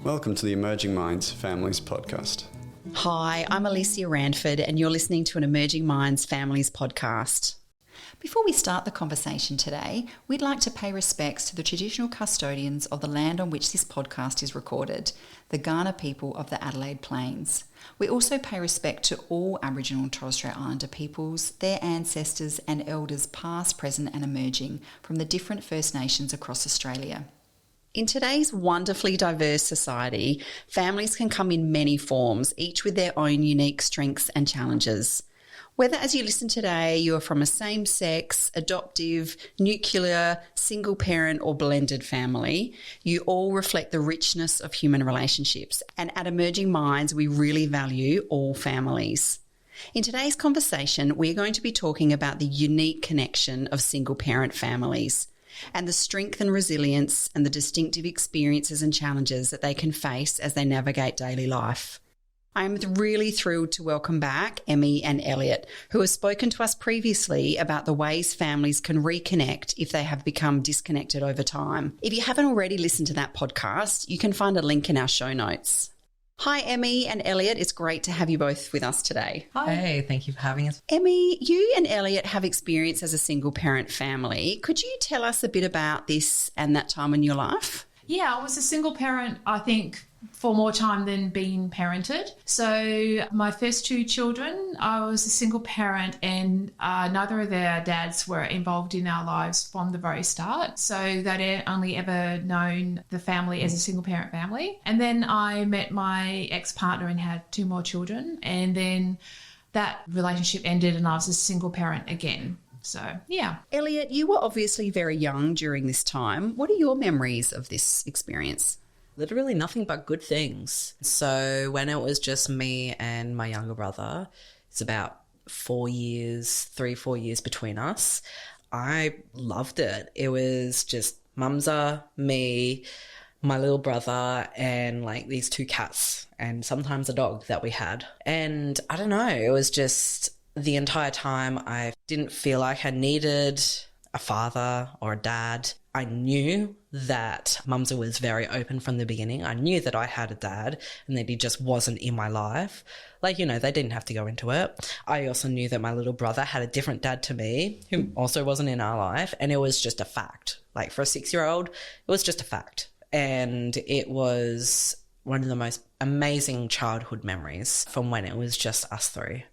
Welcome to the Emerging Minds Families podcast. Hi, I'm Alicia Ranford and you're listening to an Emerging Minds Families podcast. Before we start the conversation today, we'd like to pay respects to the traditional custodians of the land on which this podcast is recorded, the Kaurna people of the Adelaide Plains. We also pay respect to all Aboriginal and Torres Strait Islander peoples, their ancestors and elders past, present and emerging from the different First Nations across Australia. In today's wonderfully diverse society, families can come in many forms, each with their own unique strengths and challenges. Whether as you listen today you are from a same-sex, adoptive, nuclear, single-parent or blended family, you all reflect the richness of human relationships. And at Emerging Minds, we really value all families. In today's conversation, we're going to be talking about the unique connection of single-parent families and the strength and resilience and the distinctive experiences and challenges that they can face as they navigate daily life. I'm really thrilled to welcome back Emi and Elliot, who have spoken to us previously about the ways families can reconnect if they have become disconnected over time. If you haven't already listened to that podcast, you can find a link in our show notes. Hi, Emi and Elliot. It's great to have you both with us today. Hi. Hey, thank you for having us. Emi, you and Elliot have experience as a single-parent family. Could you tell us a bit about this and that time in your life? Yeah, I was a single parent, I think, for more time than being parented. So my first two children, I was a single parent and neither of their dads were involved in our lives from the very start. So they'd only ever known the family as a single parent family. And then I met my ex-partner and had two more children. And then that relationship ended and I was a single parent again. So, yeah. Elliot, you were obviously very young during this time. What are your memories of this experience? Literally nothing but good things. So when it was just me and my younger brother, it's about 4 years between us. I loved it. It was just Mumza, me, my little brother, and like these two cats and sometimes a dog that we had. And I don't know, it was just the entire time I didn't feel like I needed a father or a dad. I knew that Mumza was very open from the beginning. I knew that I had a dad and that he just wasn't in my life. Like, you know, they didn't have to go into it. I also knew that my little brother had a different dad to me who also wasn't in our life. And it was just a fact. Like for a 6-year-old, it was just a fact. And it was one of the most amazing childhood memories from when it was just us three.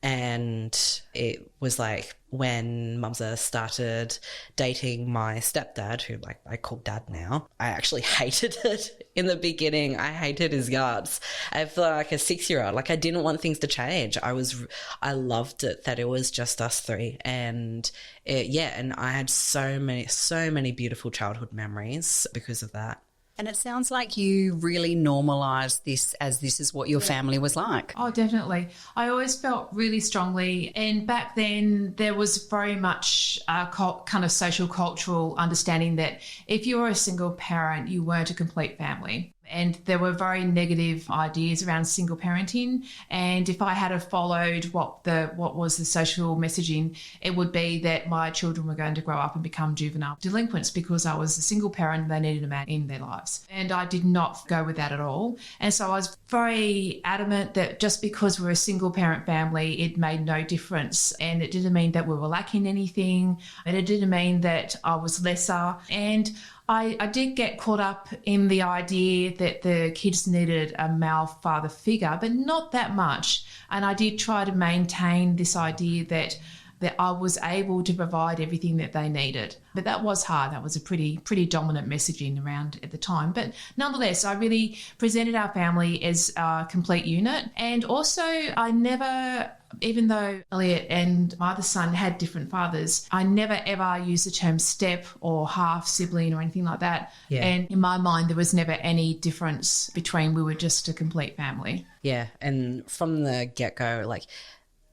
And it was like when Mumza started dating my stepdad, who like I call dad now, I actually hated it in the beginning. I hated his guts. I felt like a 6-year-old. Like I didn't want things to change. I loved it that it was just us three. And and I had so many beautiful childhood memories because of that. And it sounds like you really normalised this as this is what your family was like. Oh, definitely. I always felt really strongly. And back then there was very much a kind of social cultural understanding that if you were a single parent, you weren't a complete family. And there were very negative ideas around single parenting. And if I had have followed what was the social messaging, it would be that my children were going to grow up and become juvenile delinquents because I was a single parent and they needed a man in their lives. And I did not go with that at all. And so I was very adamant that just because we're a single parent family, it made no difference. And it didn't mean that we were lacking anything. And it didn't mean that I was lesser. And I did get caught up in the idea that the kids needed a male father figure, but not that much. And I did try to maintain this idea that I was able to provide everything that they needed. But that was hard. That was a pretty dominant messaging around at the time. But nonetheless, I really presented our family as a complete unit. And also I never, even though Elliot and my other son had different fathers, I never ever used the term step or half sibling or anything like that. Yeah. And in my mind, there was never any difference between we were just a complete family. Yeah. And from the get-go, like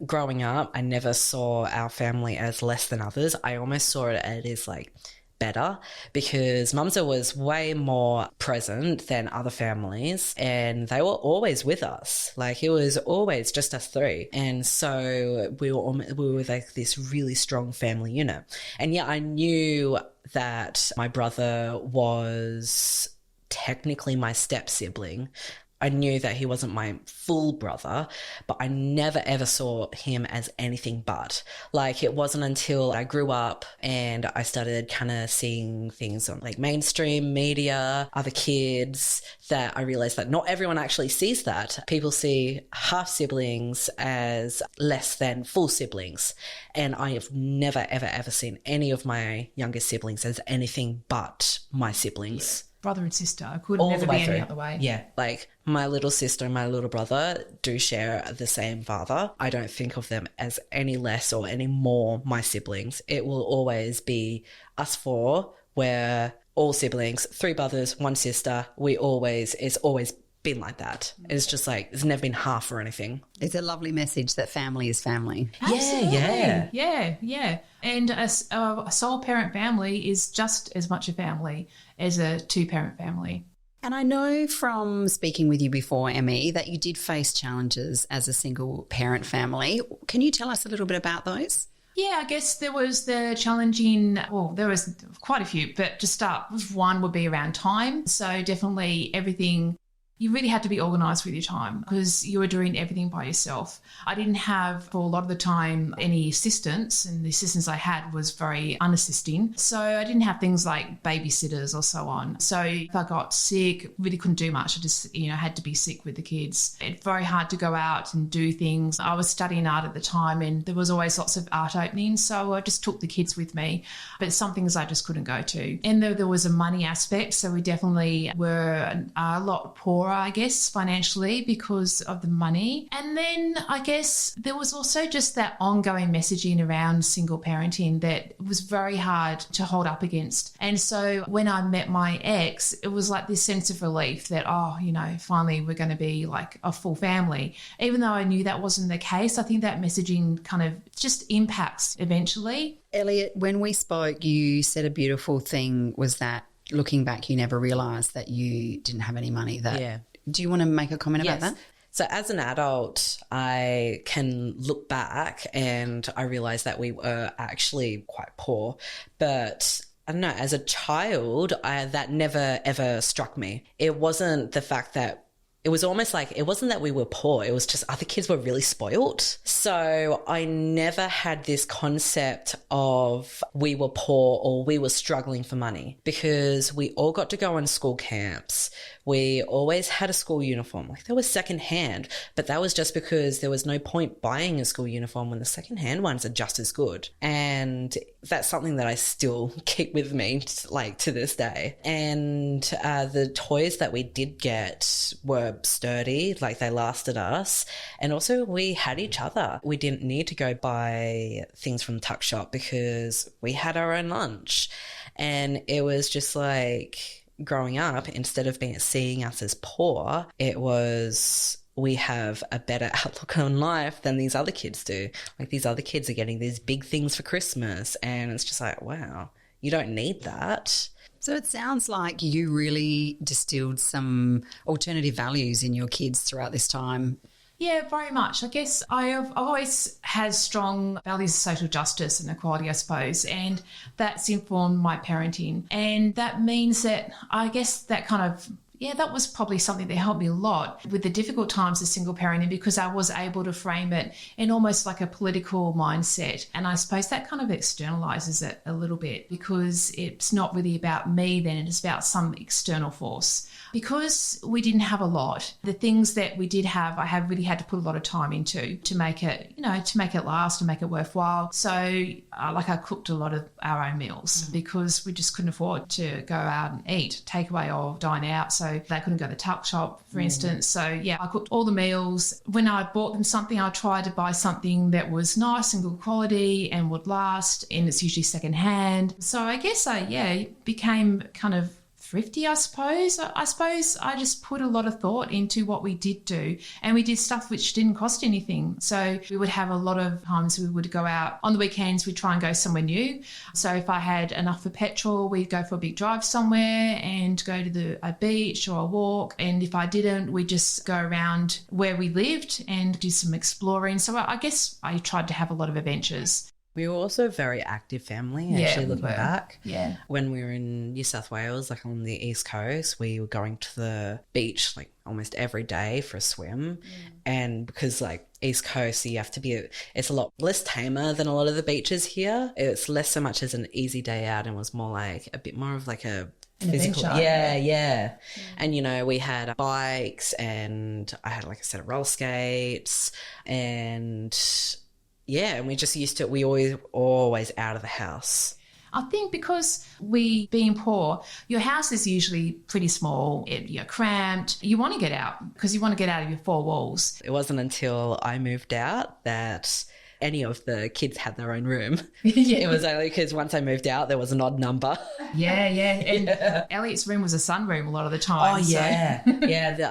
growing up, I never saw our family as less than others. I almost saw it as like better because Mumza was way more present than other families and they were always with us. Like it was always just us three. And so we were like this really strong family unit. And yeah, I knew that my brother was technically my step sibling. I knew that he wasn't my full brother, but I never ever saw him as anything but. Like, it wasn't until I grew up and I started kind of seeing things on like mainstream media, other kids, that I realized that not everyone actually sees that. People see half siblings as less than full siblings. And I have never, ever, ever seen any of my younger siblings as anything but my siblings. Brother and sister could never be any other way. Yeah, like my little sister and my little brother do share the same father. I don't think of them as any less or any more my siblings. It will always be us four. We're all siblings, 3 brothers, 1 sister. It's always been like that. It's just like, it's never been half or anything. It's a lovely message that family is family. Absolutely. Yeah. And a sole parent family is just as much a family as a 2-parent family. And I know from speaking with you before, Emi, that you did face challenges as a single parent family. Can you tell us a little bit about those? Yeah, I guess there was the challenging, well, there was quite a few, but to start with, one would be around time. So definitely everything, you really had to be organised with your time because you were doing everything by yourself. I didn't have, for a lot of the time, any assistance, and the assistance I had was very unassisting. So I didn't have things like babysitters or so on. So if I got sick, really couldn't do much. I just, had to be sick with the kids. It's very hard to go out and do things. I was studying art at the time and there was always lots of art openings. So I just took the kids with me, but some things I just couldn't go to. And there was a money aspect. So we definitely were a lot poorer, I guess, financially because of the money. And then I guess there was also just that ongoing messaging around single parenting that was very hard to hold up against. And so when I met my ex, it was like this sense of relief that, finally we're going to be like a full family. Even though I knew that wasn't the case, I think that messaging kind of just impacts eventually. Elliot, when we spoke, you said a beautiful thing was that looking back, you never realised that you didn't have any money. Do you want to make a comment about that? So as an adult, I can look back and I realise that we were actually quite poor. But I don't know, as a child, that never ever struck me. It wasn't the fact that, it was almost like, it wasn't that we were poor, it was just other kids were really spoilt. So I never had this concept of we were poor or we were struggling for money because we all got to go on school camps. We always had a school uniform. Like, they were secondhand, but that was just because there was no point buying a school uniform when the secondhand ones are just as good. And that's something that I still keep with me, like, to this day. And the toys that we did get were sturdy, like they lasted us. And also we had each other. We didn't need to go buy things from the tuck shop because we had our own lunch. And it was just like, growing up, instead of seeing us as poor, it was, we have a better outlook on life than these other kids do. Like, these other kids are getting these big things for Christmas, and it's just like, wow, you don't need that. So it sounds like you really distilled some alternative values in your kids throughout this time. Yeah, very much. I guess I've always had strong values of social justice and equality, I suppose, and that's informed my parenting. And that means that I guess that kind of, that was probably something that helped me a lot with the difficult times of single parenting because I was able to frame it in almost like a political mindset. And I suppose that kind of externalizes it a little bit because it's not really about me then, it's about some external force. Because we didn't have a lot, the things that we did have, I have really had to put a lot of time into to make it, to make it last and make it worthwhile. So I cooked a lot of our own meals because we just couldn't afford to go out and eat, takeaway or dine out. So they couldn't go to the tuck shop, for instance. So I cooked all the meals. When I bought them something, I tried to buy something that was nice and good quality and would last, and it's usually secondhand. So I guess I became kind of thrifty, I suppose. I suppose I just put a lot of thought into what we did do, and we did stuff which didn't cost anything. So we would have a lot of times we would go out on the weekends, we'd try and go somewhere new. So if I had enough for petrol, we'd go for a big drive somewhere and go to a beach or a walk. And if I didn't, we'd just go around where we lived and do some exploring. So I guess I tried to have a lot of adventures. We were also a very active family, actually, looking back. Yeah. When we were in New South Wales, like on the East Coast, we were going to the beach like almost every day for a swim. And because like East Coast, you have to be, it's a lot less tamer than a lot of the beaches here. It's less so much as an easy day out and was more like a bit more of like a physical. Yeah. And, you know, we had bikes and I had like a set of roller skates and... yeah, and we just used to, we always out of the house. I think because we being poor, your house is usually pretty small, you're cramped. You want to get out because you want to get out of your four walls. It wasn't until I moved out that any of the kids had their own room. It was only because once I moved out, there was an odd number. And Elliot's room was a sunroom a lot of the time. I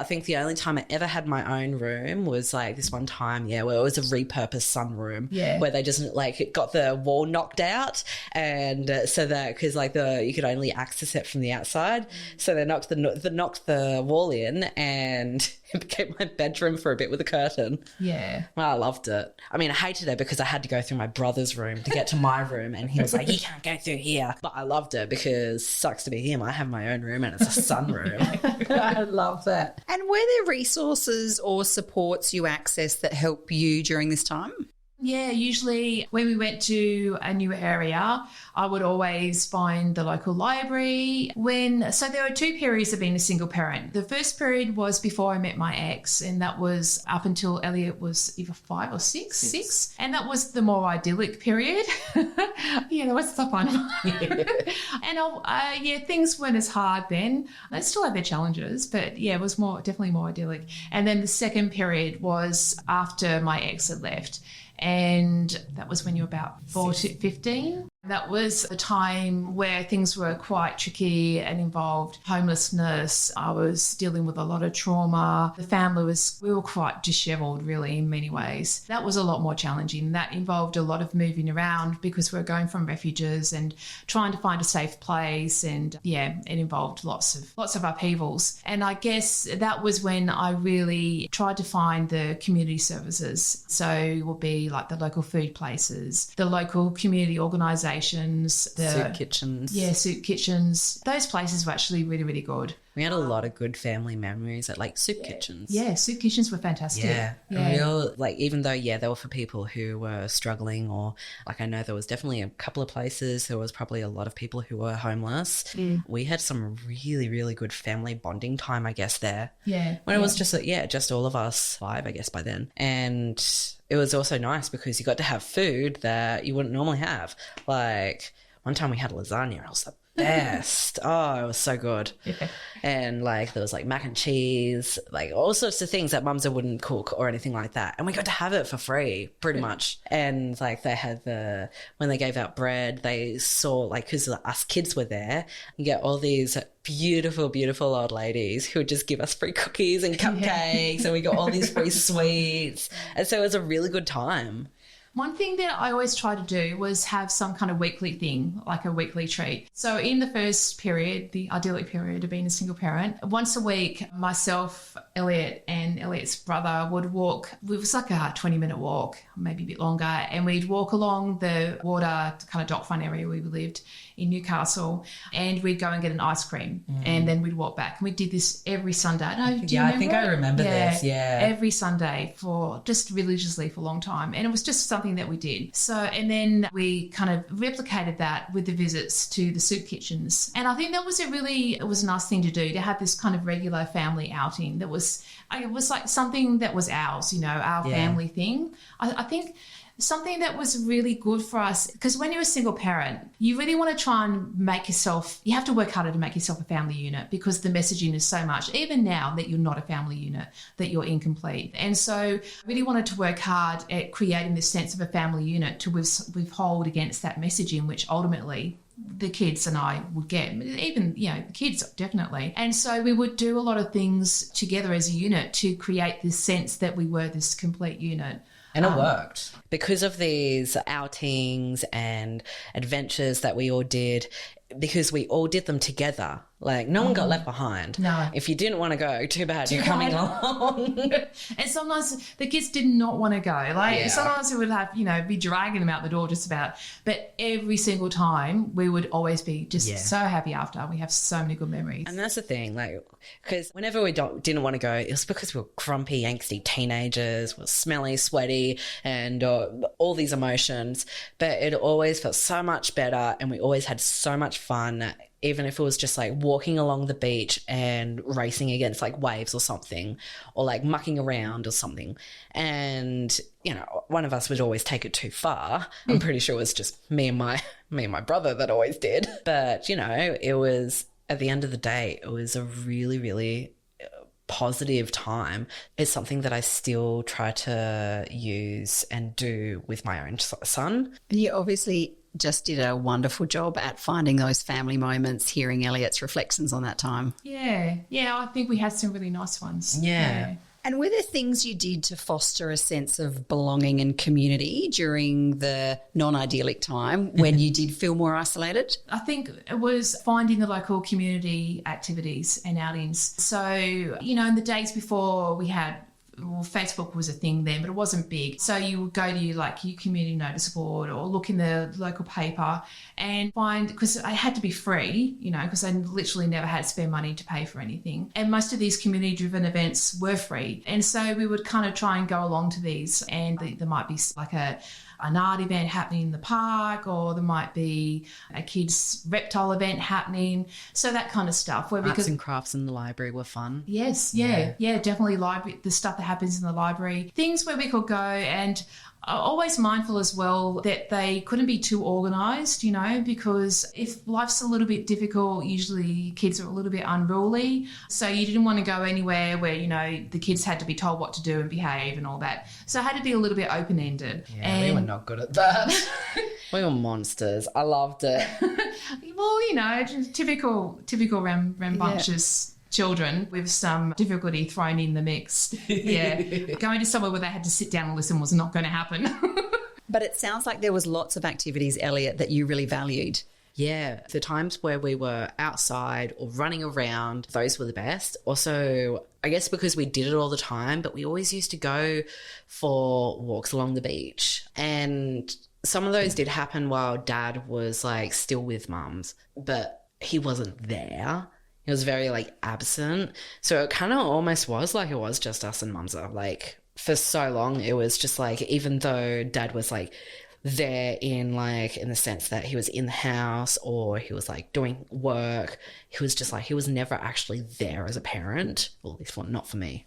think the only time I ever had my own room was like this one time, where it was a repurposed sunroom, where they just like got the wall knocked out, and so that because like you could only access it from the outside, so they knocked the wall in, and it became my bedroom for a bit with a curtain. Yeah, well, I loved it. I mean, I hated it because I had to go through my brother's room to get to my room, and he was like, "You can't go through here." But I loved it because sucks to be him. I have my own room and it's a sunroom. I love that. And were there resources or supports you accessed that help you during this time? Yeah, usually when we went to a new area, I would always find the local library. So there were two periods of being a single parent. The first period was before I met my ex, and that was up until Elliot was either 5 or 6. 6. And that was the more idyllic period. That was the fun. And things weren't as hard then. They still had their challenges, but it was definitely more idyllic. And then the second period was after my ex had left. And that was when you were about 15. That was a time where things were quite tricky and involved homelessness. I was dealing with a lot of trauma. The family we were quite disheveled really in many ways. That was a lot more challenging. That involved a lot of moving around because we were going from refuges and trying to find a safe place. And it involved lots of upheavals. And I guess that was when I really tried to find the community services. So it will be like the local food places, the local community organisations, soup kitchens. Yeah, soup kitchens. Those places were actually really, really good. We had a lot of good family memories at like soup kitchens. Yeah, soup kitchens were fantastic. Yeah. Even though, they were for people who were struggling, or like I know there was definitely a couple of places, there was probably a lot of people who were homeless. We had some really, really good family bonding time, I guess, there. Yeah. When it was just all of us 5, I guess, by then. And it was also nice because you got to have food that you wouldn't normally have. Like one time we had lasagna. I was the best. Oh, it was so good. Yeah. And like there was like mac and cheese, like all sorts of things that Mumza wouldn't cook or anything like that. And we got to have it for free pretty much. And like they had when they gave out bread, they saw like, because us kids were there, you get all these beautiful, beautiful old ladies who would just give us free cookies and cupcakes and we got all these free sweets. And so it was a really good time. One thing that I always tried to do was have some kind of weekly thing, like a weekly treat. So in the first period, the idyllic period of being a single parent, once a week, myself, Elliot and Elliot's brother would walk. It was like a 20-minute walk, maybe a bit longer, and we'd walk along the water kind of dockfront area where we lived in Newcastle, and we'd go and get an ice cream, and then we'd walk back. And we did this every Sunday. I think I remember this. Yeah, every Sunday for just religiously for a long time, and it was just something that we did. So, and then we kind of replicated that with the visits to the soup kitchens, and I think that was it was a nice thing to do, to have this kind of regular family outing. It was like something that was ours, our family thing. I think something that was really good for us, because when you're a single parent, you really want to try and you have to work harder to make yourself a family unit, because the messaging is so much, even now, that you're not a family unit, that you're incomplete. And so I really wanted to work hard at creating this sense of a family unit to withhold against that messaging, which ultimately the kids and I would get, even, the kids definitely. And so we would do a lot of things together as a unit to create this sense that we were this complete unit. And it worked. Because of these outings and adventures that we all did, because we all did them together, Like, no one got left behind. No. If you didn't want to go, too bad, you're coming along. And sometimes the kids did not want to go. Like, Yeah. sometimes we would have, be dragging them out the door just about. But every single time, we would always be just so happy after. We have so many good memories. And that's the thing, like, because whenever we didn't want to go, it was because we were grumpy, angsty teenagers, we were smelly, sweaty, and all these emotions. But it always felt so much better, and we always had so much fun, even if it was just like walking along the beach and racing against like waves or something, or like mucking around or something. And, one of us would always take it too far. I'm pretty sure it was just me and my brother that always did. But, it was, at the end of the day, it was a really, really positive time. It's something that I still try to use and do with my own son. And you obviously just did a wonderful job at finding those family moments, hearing Elliot's reflections on that time. Yeah, I think we had some really nice ones. Yeah. And were there things you did to foster a sense of belonging and community during the non-idyllic time when you did feel more isolated? I think it was finding the local community activities and outings. So, in the days before we had, Facebook was a thing then, but it wasn't big. So you would go to your community notice board or look in the local paper and find, because I had to be free, because I literally never had to spend money to pay for anything. And most of these community-driven events were free. And so we would kind of try and go along to these, and there might be like an art event happening in the park, or there might be a kids' reptile event happening. So that kind of stuff. Arts and crafts in the library were fun. Yes, yeah, definitely library, the stuff that happens in the library. Things where we could go, and always mindful as well that they couldn't be too organised, because if life's a little bit difficult, usually kids are a little bit unruly. So you didn't want to go anywhere where, the kids had to be told what to do and behave and all that. So it had to be a little bit open-ended. Yeah, we were not good at that. We were monsters. I loved it. Well, just typical rambunctious children with some difficulty thrown in the mix. Yeah. Going to somewhere where they had to sit down and listen was not going to happen. But it sounds like there was lots of activities, Elliot, that you really valued. Yeah, the times where we were outside or running around, those were the best. Also, I guess because we did it all the time, but we always used to go for walks along the beach. And some of those did happen while Dad was like still with Mums, but he wasn't there. He was very absent. So it kind of almost was like it was just us and Mumza. Like for so long, it was just even though Dad was there in the sense that he was in the house or he was doing work, he was just he was never actually there as a parent. Well, at least not for me.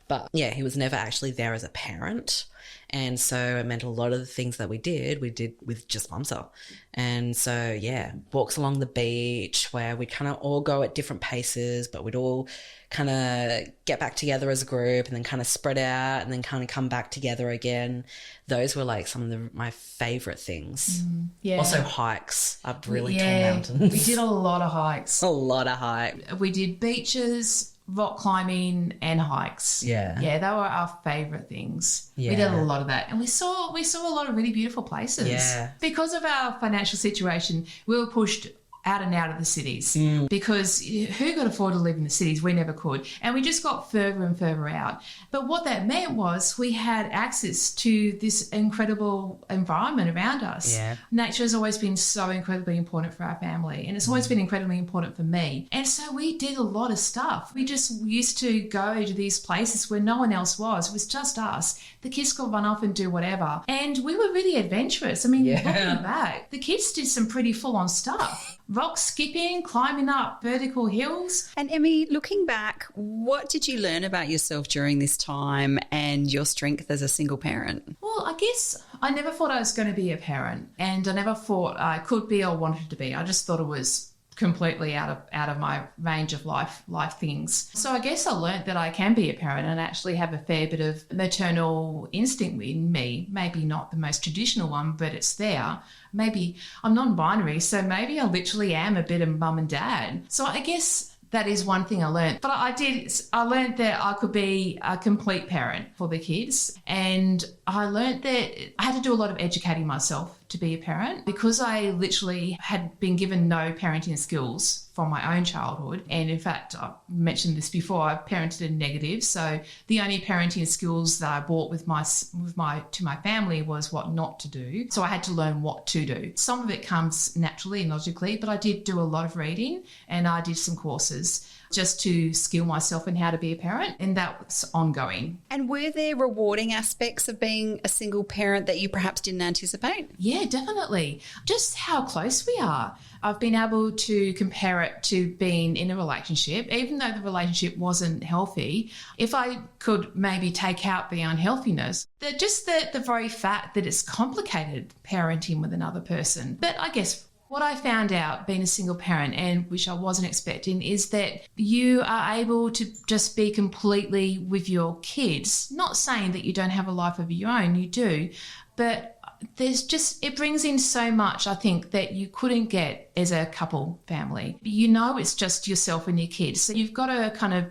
But yeah, he was never actually there as a parent. And so it meant a lot of the things that we did with just Mumza. And so, yeah, walks along the beach where we'd kind of all go at different paces, but we'd all kind of get back together as a group and then kind of spread out and then kind of come back together again. Those were some of my favourite things. Yeah. Also hikes up really tall mountains. We did a lot of hikes. A lot of hikes. We did beaches, rock climbing and hikes. Yeah. Yeah, they were our favourite things. Yeah. We did a lot of that. And we saw a lot of really beautiful places. Yeah. Because of our financial situation, we were pushed out and out of the cities because who could afford to live in the cities? We never could. And we just got further and further out. But what that meant was we had access to this incredible environment around us. Yeah. Nature has always been so incredibly important for our family, and it's always been incredibly important for me. And so we did a lot of stuff. We just used to go to these places where no one else was. It was just us. The kids could run off and do whatever. And we were really adventurous. I mean, looking back, the kids did some pretty full-on stuff. Rock skipping, climbing up vertical hills. And Emi, looking back, what did you learn about yourself during this time and your strength as a single parent? Well, I guess I never thought I was going to be a parent, and I never thought I could be or wanted to be. I just thought it was completely out of my range of life things. So I guess I learnt that I can be a parent and actually have a fair bit of maternal instinct in me. Maybe not the most traditional one, but it's there. Maybe I'm non-binary, so maybe I literally am a bit of mum and dad. So I guess that is one thing I learned. But I learned that I could be a complete parent for the kids. And I learned that I had to do a lot of educating myself to be a parent. Because I literally had been given no parenting skills from my own childhood, and in fact, I mentioned this before, I parented in negative. So the only parenting skills that I brought to my family was what not to do. So I had to learn what to do. Some of it comes naturally and logically, but I did do a lot of reading and I did some courses just to skill myself in how to be a parent, and that's ongoing. And were there rewarding aspects of being a single parent that you perhaps didn't anticipate? Yeah, definitely. Just how close we are. I've been able to compare it to being in a relationship, even though the relationship wasn't healthy. If I could maybe take out the unhealthiness, the very fact that it's complicated parenting with another person. But I guess what I found out being a single parent, and which I wasn't expecting, is that you are able to just be completely with your kids. Not saying that you don't have a life of your own, you do, but it brings in so much, I think, that you couldn't get as a couple family. It's just yourself and your kids. So you've got to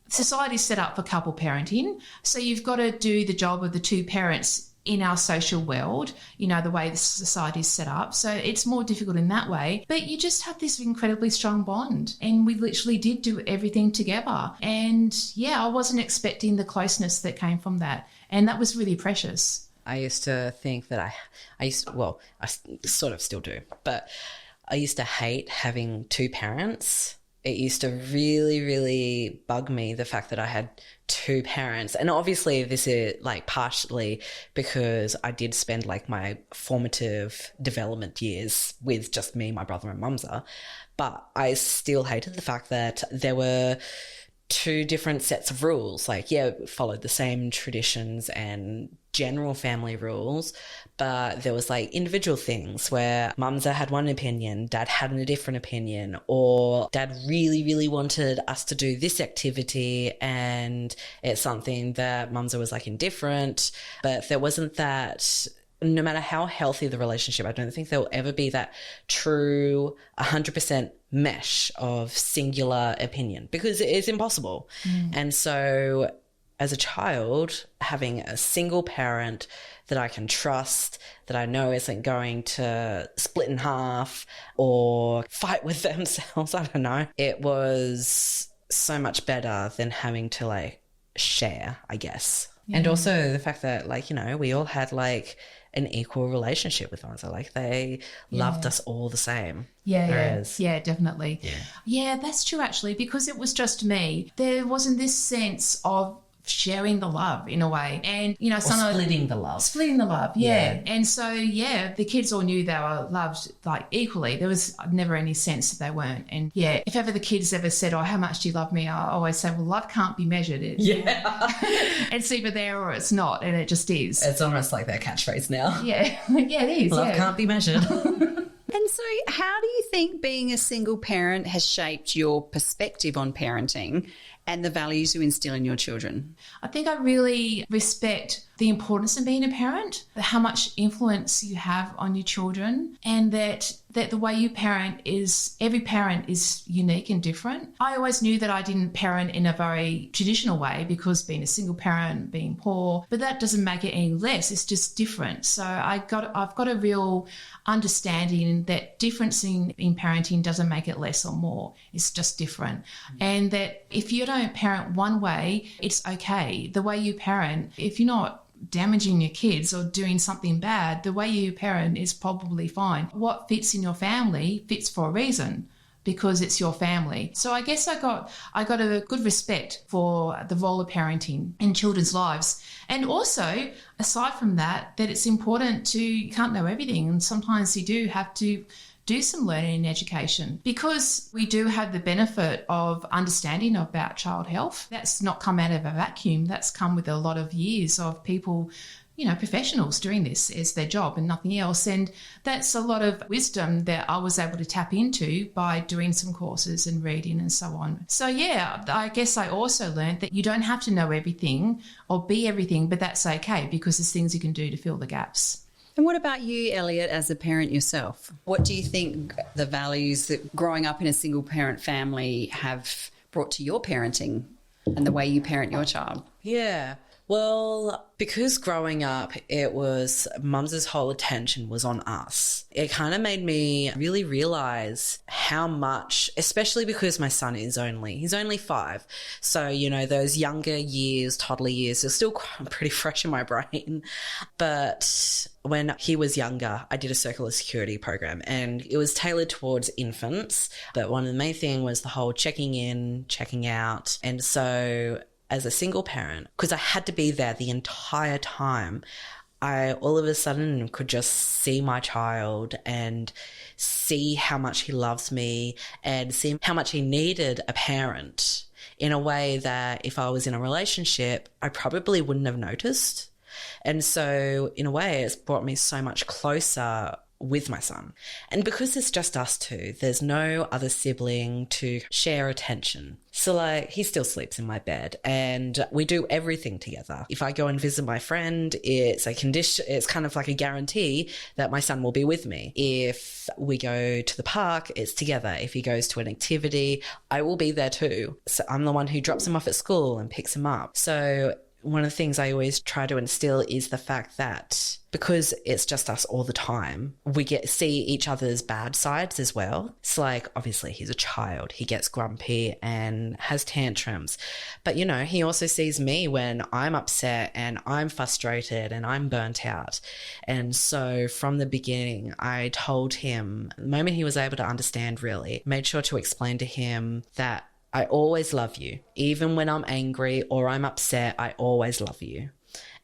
society's set up for couple parenting. So you've got to do the job of the two parents in our social world, the way the society is set up. So it's more difficult in that way. But you just have this incredibly strong bond. And we literally did do everything together. And I wasn't expecting the closeness that came from that. And that was really precious. I used to think that I sort of still do, but I used to hate having two parents. It used to really, really bug me, the fact that I had two parents. And obviously this is partially because I did spend my formative development years with just me, my brother and Mumza. But I still hated the fact that there were two different sets of rules. Followed the same traditions and general family rules, but there was individual things where Mumza had one opinion, Dad had a different opinion, or Dad really, really wanted us to do this activity and it's something that Mumza was indifferent. But there wasn't that. No matter how healthy the relationship, I don't think there will ever be that true 100% mesh of singular opinion, because it is impossible. And so as a child, having a single parent that I can trust, that I know isn't going to split in half or fight with themselves, I don't know, it was so much better than having to share, I guess. Yeah. And also the fact that we all had an equal relationship with one another. They loved us all the same. Yeah, definitely. Yeah, that's true actually, because it was just me. There wasn't this sense of sharing the love in a way, and splitting the love, yeah. And so the kids all knew they were loved equally. There was never any sense that they weren't. And if ever the kids ever said, how much do you love me, I always say, well, love can't be measured. It's either there or it's not, and it just is. It's almost like their catchphrase now. It is. Love can't be measured. And so how do you think being a single parent has shaped your perspective on parenting and the values you instill in your children? I think I really respect the importance of being a parent, how much influence you have on your children, and that the way you parent every parent is unique and different. I always knew that I didn't parent in a very traditional way, because being a single parent, being poor, but that doesn't make it any less. It's just different. So I've got a real understanding that difference in parenting doesn't make it less or more. It's just different. And that if you don't parent one way, it's okay. The way you parent, if you're not damaging your kids or doing something bad, the way you parent is probably fine. What fits in your family fits for a reason, because it's your family. So I guess I got a good respect for the role of parenting in children's lives. And also, aside from that it's important you can't know everything, and sometimes you do have to do some learning and education, because we do have the benefit of understanding about child health. That's not come out of a vacuum. That's come with a lot of years of people, professionals doing this as their job and nothing else. And that's a lot of wisdom that I was able to tap into by doing some courses and reading and so on. So I guess I also learned that you don't have to know everything or be everything, but that's okay, because there's things you can do to fill the gaps. And what about you, Elliot, as a parent yourself? What do you think the values that growing up in a single parent family have brought to your parenting and the way you parent your child? Yeah. Well, because growing up, it was Mum's whole attention was on us. It kind of made me really realize how much, especially because my son he's only 5. So, you know, those younger years, toddler years are still pretty fresh in my brain. But when he was younger, I did a circular security program and it was tailored towards infants. But one of the main thing was the whole checking in, checking out. And so as a single parent, because I had to be there the entire time, I all of a sudden could just see my child and see how much he loves me and see how much he needed a parent in a way that if I was in a relationship, I probably wouldn't have noticed. And so in a way, it's brought me so much closer with my son. And because it's just us two, there's no other sibling to share attention. So like he still sleeps in my bed and we do everything together. If I go and visit my friend, it's a condition, it's kind of like a guarantee that my son will be with me. If we go to the park, it's together. If he goes to an activity, I will be there too. So I'm the one who drops him off at school and picks him up. So one of the things I always try to instill is the fact that because it's just us all the time, we get to see each other's bad sides as well. It's like, obviously he's a child, he gets grumpy and has tantrums, but you know, he also sees me when I'm upset and I'm frustrated and I'm burnt out. And so from the beginning, I told him, the moment he was able to understand, really made sure to explain to him that I always love you. Even when I'm angry or I'm upset, I always love you.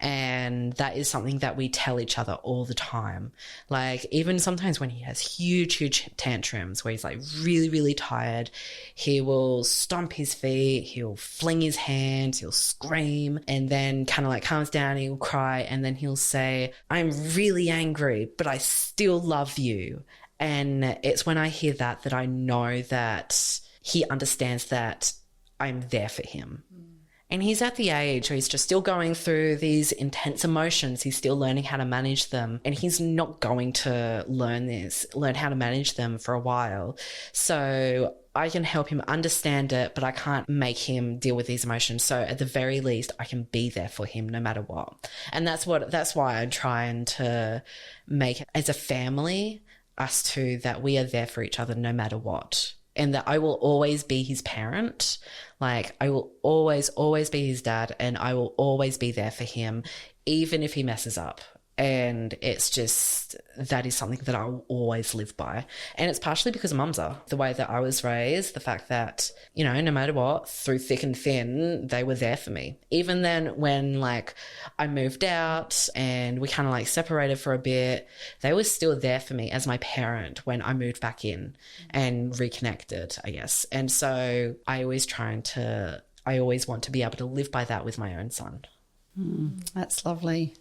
And that is something that we tell each other all the time. Like even sometimes when he has huge tantrums where he's like really, really tired, he will stomp his feet, he'll fling his hands, he'll scream, and then kind of like calms down, he'll cry, and then he'll say, I'm really angry, but I still love you. And it's when I hear that that I know that he understands that I'm there for him. And he's at the age where he's just still going through these intense emotions. He's still learning how to manage them. And he's not going to learn how to manage them for a while. So I can help him understand it, but I can't make him deal with these emotions. So at the very least, I can be there for him no matter what. And that's why I'm trying to make, as a family, us two, that we are there for each other no matter what. And that I will always be his parent. Like I will always be his dad, and I will always be there for him, even if he messes up. And it's just, that is something that I'll always live by. And it's partially because of Mumza, the way that I was raised, the fact that, you know, no matter what, through thick and thin, they were there for me. Even then when like I moved out and we kind of like separated for a bit, they were still there for me as my parent when I moved back in and reconnected, I guess. And so I always want to be able to live by that with my own son. That's lovely.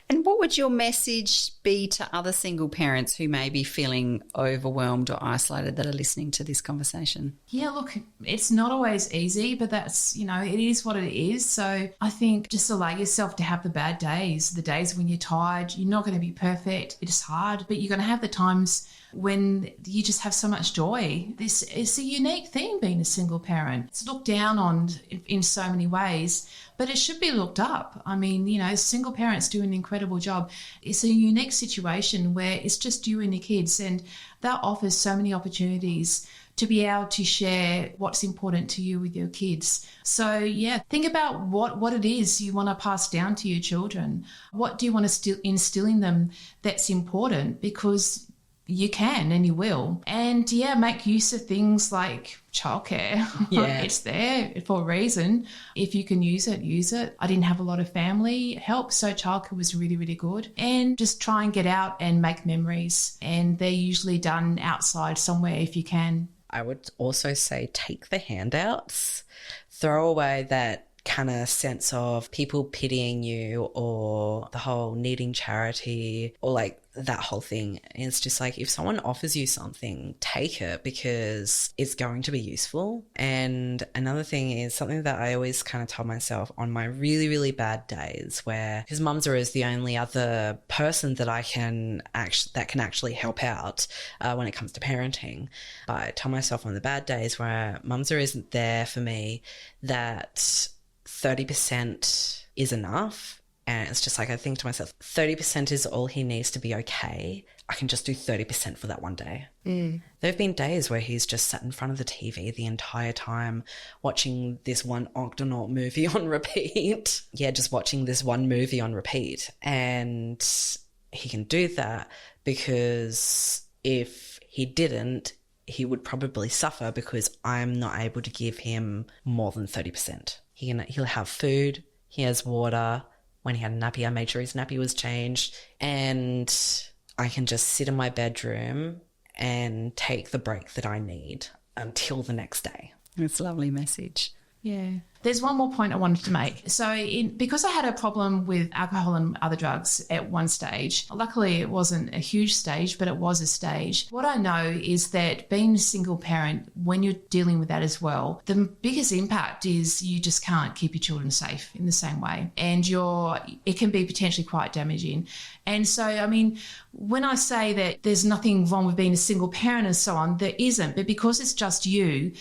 And what would your message be to other single parents who may be feeling overwhelmed or isolated that are listening to this conversation? Yeah, look, it's not always easy, but that's, you know, it is what it is. So I think just allow yourself to have the bad days, the days when you're tired. You're not going to be perfect. It's hard, but you're going to have the times when you just have so much joy. This is a unique thing, being a single parent. It's looked down on in so many ways, but it should be looked up. I mean, you know, single parents do an incredible job. It's a unique situation where it's just you and your kids, and that offers so many opportunities to be able to share what's important to you with your kids. So yeah, think about what it is you want to pass down to your children. What do you want to instill in them that's important? Because you can and you will. And yeah, make use of things like childcare. Yeah. It's there for a reason. If you can use it, use it. I didn't have a lot of family help, so childcare was really, really good. And just try and get out and make memories. And they're usually done outside somewhere if you can. I would also say take the handouts, throw away that kind of sense of people pitying you or the whole needing charity or like that whole thing. It's just like, if someone offers you something, take it because it's going to be useful. And another thing is something that I always kind of tell myself on my really, really bad days, where, because Mumza is the only other person that can actually help out when it comes to parenting. But I tell myself on the bad days where Mumza isn't there for me, that 30% is enough. And it's just like, I think to myself, 30% is all he needs to be okay. I can just do 30% for that one day. There have been days where he's just sat in front of the TV the entire time watching this one Octonaut movie on repeat. Just watching this one movie on repeat. And he can do that because if he didn't, he would probably suffer because I'm not able to give him more than 30%. He'll have food, he has water. When he had a nappy, I made sure his nappy was changed, and I can just sit in my bedroom and take the break that I need until the next day. It's a lovely message. Yeah. There's one more point I wanted to make. So because I had a problem with alcohol and other drugs at one stage, luckily it wasn't a huge stage, but it was a stage. What I know is that being a single parent, when you're dealing with that as well, the biggest impact is you just can't keep your children safe in the same way. And it can be potentially quite damaging. And so, I mean, when I say that there's nothing wrong with being a single parent and so on, there isn't. But because it's just you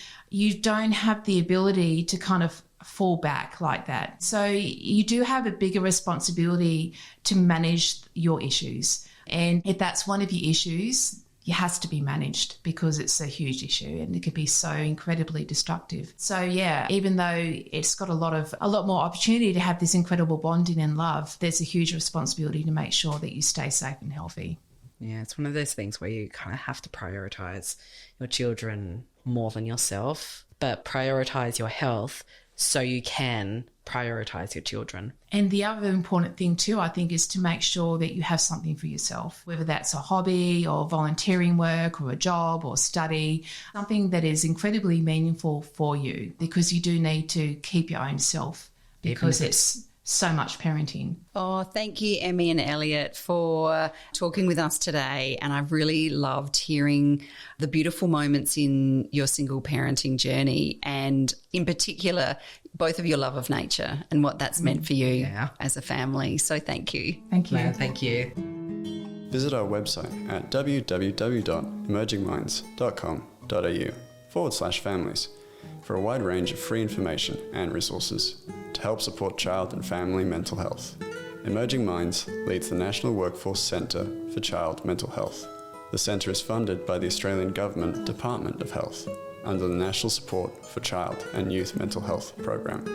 don't have the ability to kind of fall back like that. So you do have a bigger responsibility to manage your issues. And if that's one of your issues, it has to be managed because it's a huge issue and it could be so incredibly destructive. So yeah, even though it's got a lot more opportunity to have this incredible bonding and love, there's a huge responsibility to make sure that you stay safe and healthy. Yeah, it's one of those things where you kind of have to prioritize your children more than yourself, but prioritize your health so you can prioritize your children. And the other important thing too, I think, is to make sure that you have something for yourself, whether that's a hobby or volunteering work or a job or study, something that is incredibly meaningful for you, because you do need to keep your own self because it's so much parenting. Oh, thank you, Emi and Elliot, for talking with us today. And I've really loved hearing the beautiful moments in your single parenting journey, and in particular, both of your love of nature and what that's meant for you as a family. So thank you. Thank you. No, thank you. Visit our website at www.emergingminds.com.au/families for a wide range of free information and resources to help support child and family mental health. Emerging Minds leads the National Workforce Centre for Child Mental Health. The centre is funded by the Australian Government Department of Health under the National Support for Child and Youth Mental Health program.